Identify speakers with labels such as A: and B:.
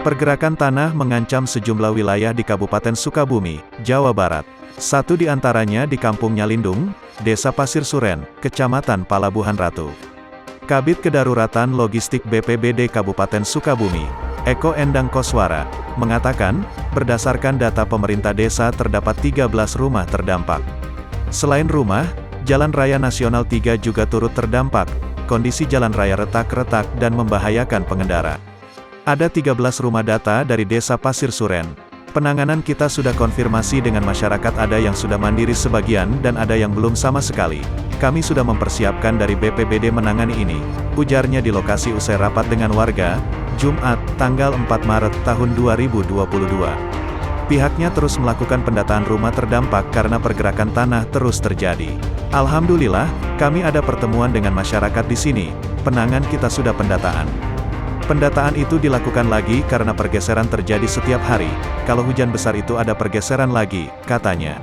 A: Pergerakan tanah mengancam sejumlah wilayah di Kabupaten Sukabumi, Jawa Barat. Satu di antaranya di Kampung Nyalindung, Desa Pasir Suren, Kecamatan Palabuhan Ratu. Kabid Kedaruratan Logistik BPBD Kabupaten Sukabumi, Eko Endang Koswara, mengatakan, berdasarkan data pemerintah desa terdapat 13 rumah terdampak. Selain rumah, Jalan Raya Nasional 3 juga turut terdampak, kondisi jalan raya retak-retak dan membahayakan pengendara. Ada 13 rumah data dari Desa Pasir Suren. Penanganan kita sudah konfirmasi dengan masyarakat, ada yang sudah mandiri sebagian dan ada yang belum sama sekali. Kami sudah mempersiapkan dari BPBD menangani ini, ujarnya di lokasi usai rapat dengan warga, Jumat, tanggal 4 Maret tahun 2022. Pihaknya terus melakukan pendataan rumah terdampak karena pergerakan tanah terus terjadi. Alhamdulillah, kami ada pertemuan dengan masyarakat di sini, penanganan kita sudah pendataan. Pendataan itu dilakukan lagi karena pergeseran terjadi setiap hari, kalau hujan besar itu ada pergeseran lagi, katanya.